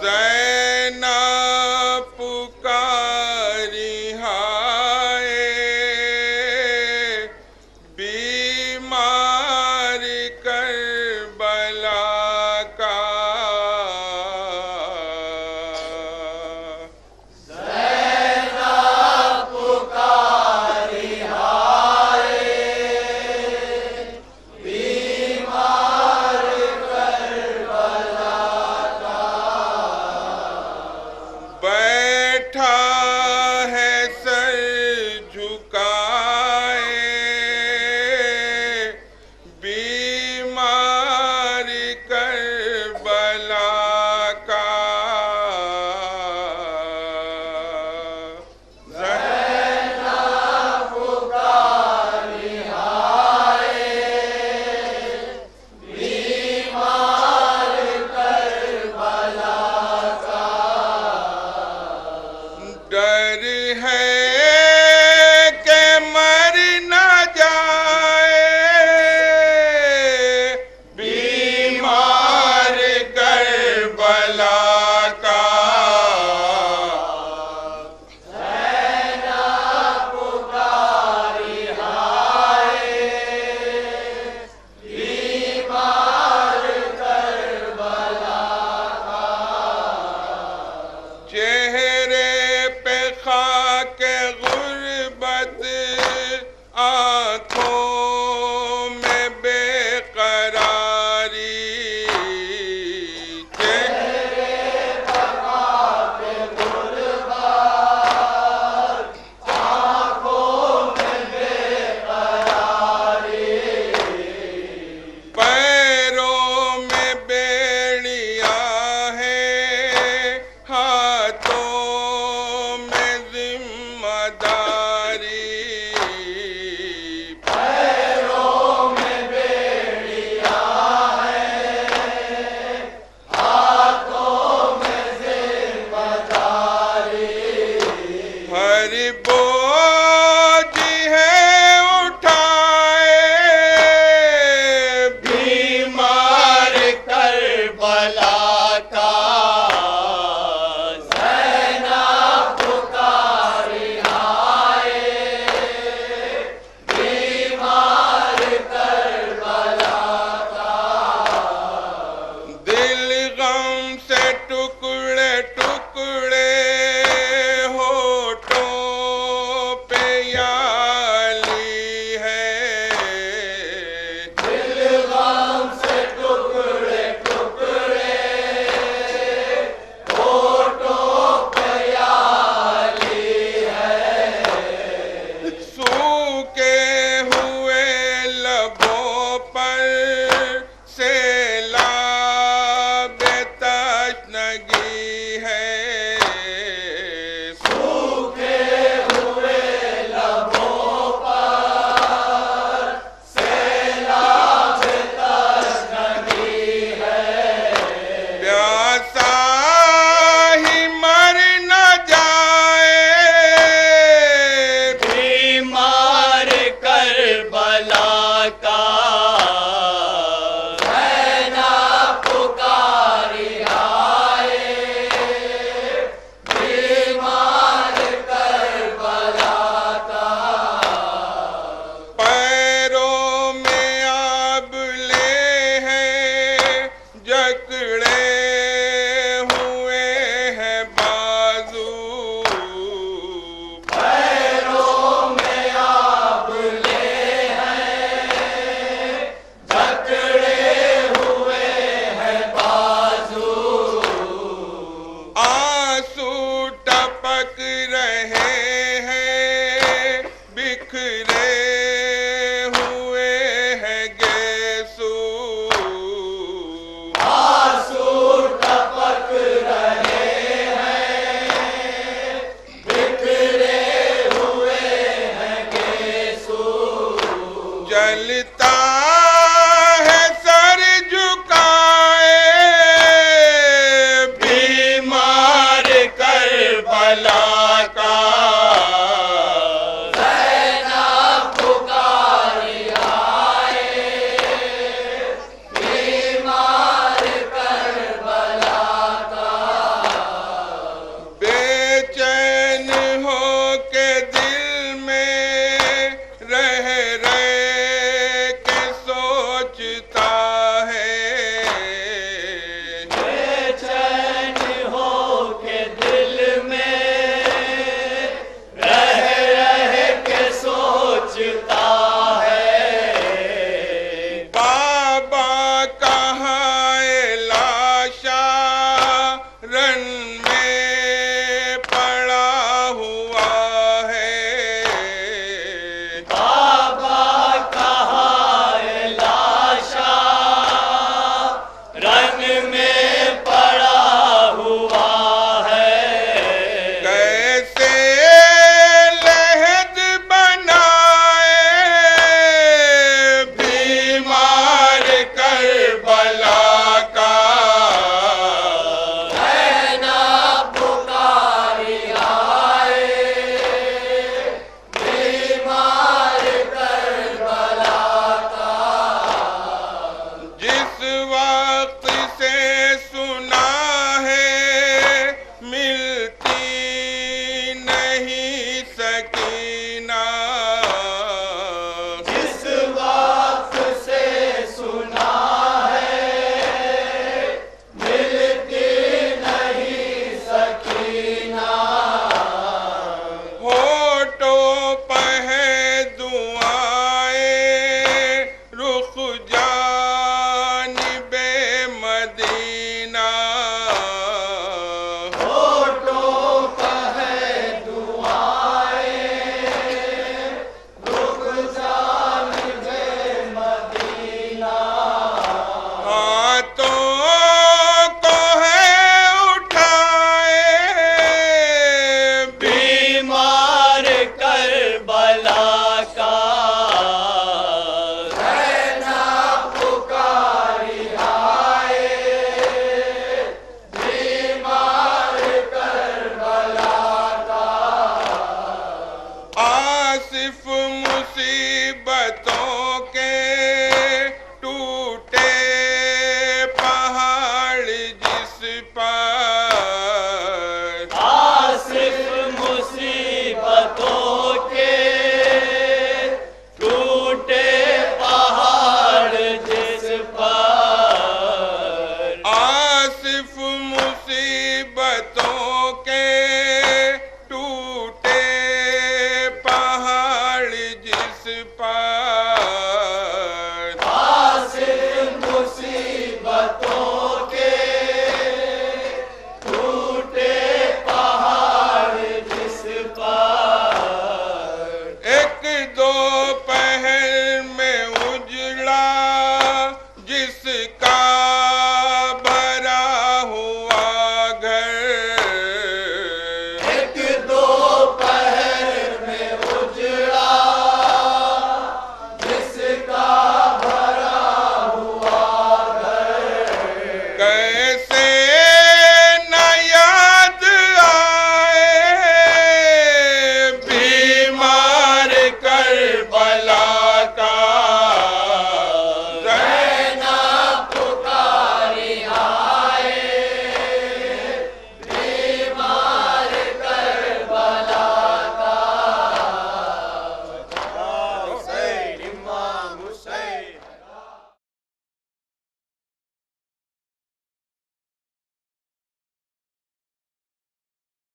ज़ैना पुकारी हाय, बीमार करबला का। ज़ैना पुकारी हाय, बीमार करबला का। बैठा है सर झुकाए, बीमार करबला का। ज़ैना पुकारी हाय, बीमार करबला का। डर है कि मर न जाए, बीमार करबला का। ज़ैना पुकारी हाय, बीमार करबला का। चेहरे पे खाक गुर्बत, आँखों में बेकरारी। तेरे बका पे गुर्बत, आँखों में बेकरारी। पैरों में बेड़ियां हैं, हाथों में जिम्मेदारी। पैरों में बेड़ियां हैं, हाथों में जिम्मेदारी। हर बोझ है उठाए, बीमार करबला का। ज़ैना पुकारी हाय, बीमार करबला का। दिल गम से टुकड़े टुकड़े, होठों पे याली है। दिल गम से टुकड़े टुकड़े, होठों पे याली है। सूखे हुए लबों पर सैलाब तशनगी है। सूखे हुए लबों पर सैलाब तशनगी है। प्यासा ही मर न जाए, बीमार करबला का। ज़ैना पुकारी हाय, रन